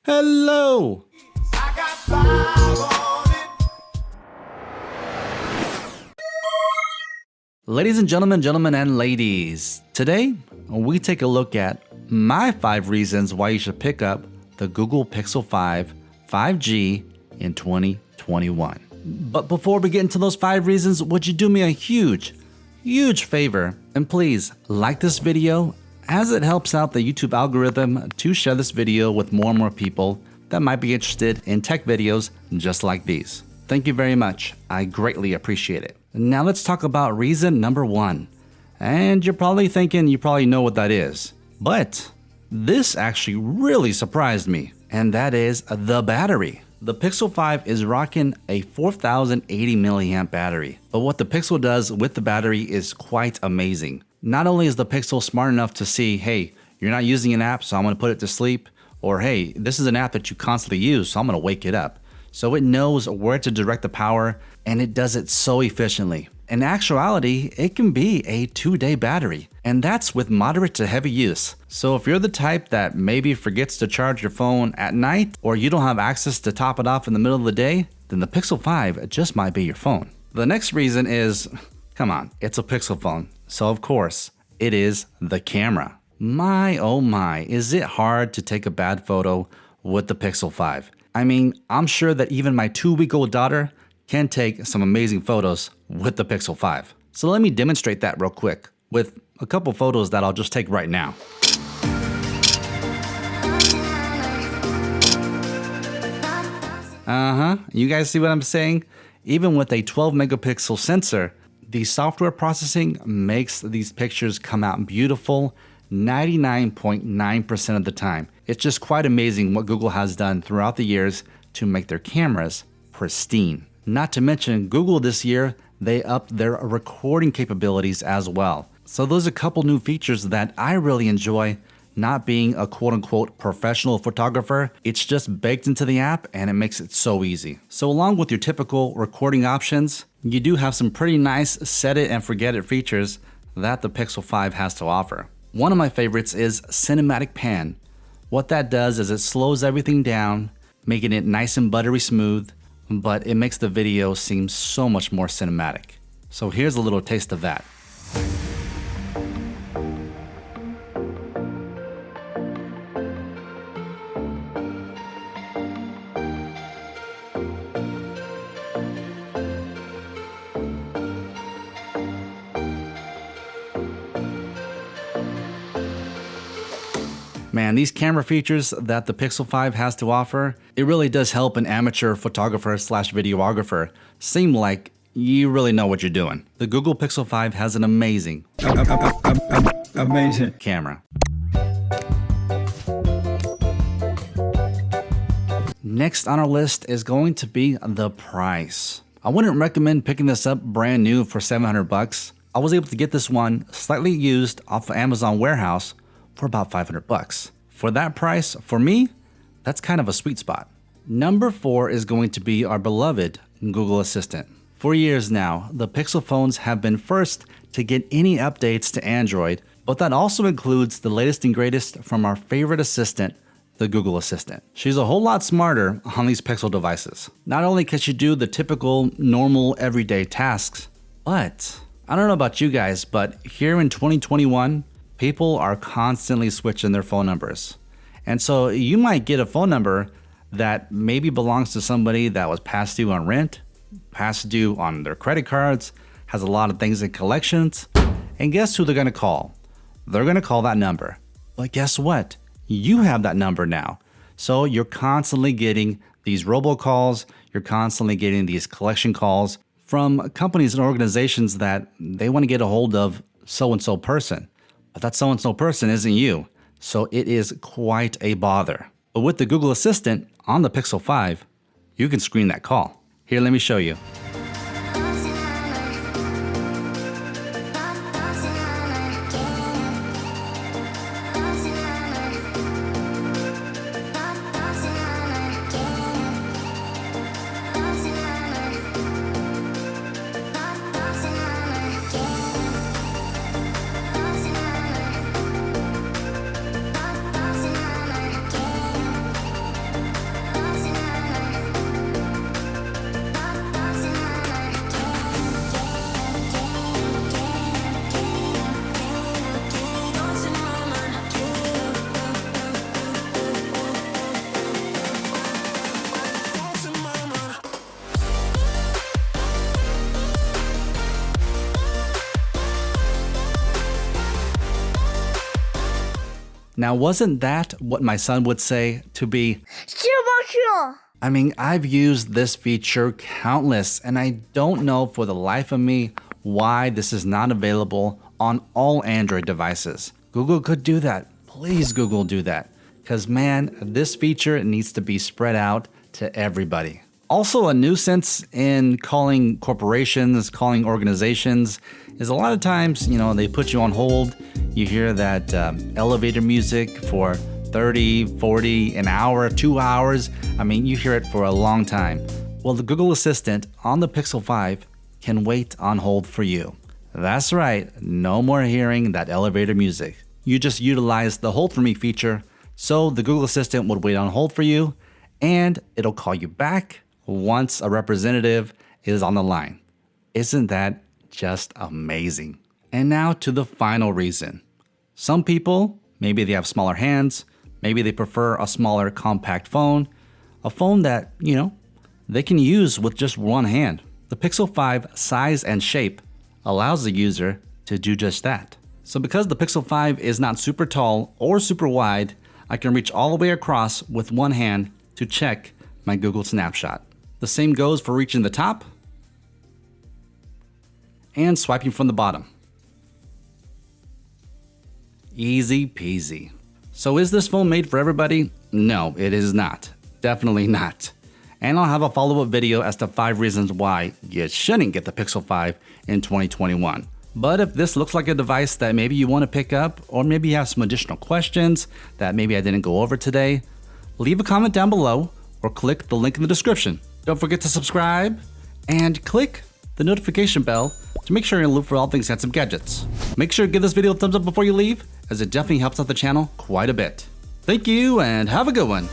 Hello! Ladies and gentlemen and ladies, today we take a look at my 5 reasons why you should pick up the Google Pixel 5 5G in 2021. But before we get into those 5 reasons, would you do me a huge favor and please like this video, as it helps out the YouTube algorithm to share this video with more and more people that might be interested in tech videos just like these. Thank you very much. I greatly appreciate it. Now let's talk about reason number 1. And you're probably thinking you probably know what that is. But this actually really surprised me, and that is the battery. The Pixel 5 is rocking a 4080 milliamp battery, but what the Pixel does with the battery is quite amazing. Not only is the Pixel smart enough to see, hey, you're not using an app, so I'm gonna put it to sleep, or hey, this is an app that you constantly use, so I'm gonna wake it up. So it knows where to direct the power, and it does it so efficiently. In actuality, it can be a 2-day battery, and that's with moderate to heavy use. So if you're the type that maybe forgets to charge your phone at night, or you don't have access to top it off in the middle of the day, then the Pixel 5 just might be your phone. The next reason is, come on, it's a Pixel phone. So of course, it is the camera. My oh my, is it hard to take a bad photo with the Pixel 5? I mean, I'm sure that even my 2-week-old daughter can take some amazing photos with the Pixel 5. So let me demonstrate that real quick with a couple photos that I'll just take right now. You guys see what I'm saying? Even with a 12 megapixel sensor, the software processing makes these pictures come out beautiful 99.9% of the time. It's just quite amazing what Google has done throughout the years to make their cameras pristine. Not to mention, Google this year, they upped their recording capabilities as well. So those are a couple new features that I really enjoy. Not being a quote-unquote professional photographer, it's just baked into the app and it makes it so easy. So along with your typical recording options, you do have some pretty nice set it and forget it features that the Pixel 5 has to offer. One of my favorites is cinematic pan. What that does is it slows everything down, making it nice and buttery smooth, but it makes the video seem so much more cinematic. So here's a little taste of that. Man, these camera features that the Pixel 5 has to offer, it really does help an amateur photographer slash videographer seem like you really know what you're doing. The Google Pixel 5 has an amazing camera. Next on our list is going to be the price. I wouldn't recommend picking this up brand new for $700. I was able to get this one slightly used off of Amazon Warehouse for about $500. For that price, for me, that's kind of a sweet spot. Number 4 is going to be our beloved Google Assistant. For years now, the Pixel phones have been first to get any updates to Android, but that also includes the latest and greatest from our favorite assistant, the Google Assistant. She's a whole lot smarter on these Pixel devices. Not only can she do the typical, normal, everyday tasks, but I don't know about you guys, but here in 2021, people are constantly switching their phone numbers. And so you might get a phone number that maybe belongs to somebody that was past due on rent, past due on their credit cards, has a lot of things in collections. And guess who they're gonna call? They're gonna call that number. But guess what? You have that number now. So you're constantly getting these robocalls, you're constantly getting these collection calls from companies and organizations that they wanna get a hold of so-and-so person. But that so-and-so person isn't you, so it is quite a bother. But with the Google Assistant on the Pixel 5, you can screen that call. Here, let me show you. Now, wasn't that what my son would say to be? I mean, I've used this feature countless, and I don't know for the life of me why this is not available on all Android devices. Google could do that. Please, Google, do that. Because man, this feature needs to be spread out to everybody. Also, a nuisance in calling corporations, calling organizations, is a lot of times, they put you on hold. You hear that elevator music for 30, 40, an hour, 2 hours. I mean, you hear it for a long time. Well, the Google Assistant on the Pixel 5 can wait on hold for you. That's right, no more hearing that elevator music. You just utilize the Hold For Me feature, so the Google Assistant would wait on hold for you, and it'll call you back once a representative is on the line. Isn't that just amazing? And now to the final reason. Some people, maybe they have smaller hands, maybe they prefer a smaller compact phone, a phone that, they can use with just one hand. The Pixel 5 size and shape allows the user to do just that. So because the Pixel 5 is not super tall or super wide, I can reach all the way across with one hand to check my Google Snapshot. The same goes for reaching the top and swiping from the bottom. Easy peasy. So is this phone made for everybody? No, it is not. Definitely not. And I'll have a follow-up video as to 5 reasons why you shouldn't get the Pixel 5 in 2021. But if this looks like a device that maybe you want to pick up, or maybe you have some additional questions that maybe I didn't go over today, leave a comment down below or click the link in the description. Don't forget to subscribe and click the notification bell to make sure you're in the loop for all things handsome gadgets. Make sure to give this video a thumbs up before you leave, as it definitely helps out the channel quite a bit. Thank you and have a good one.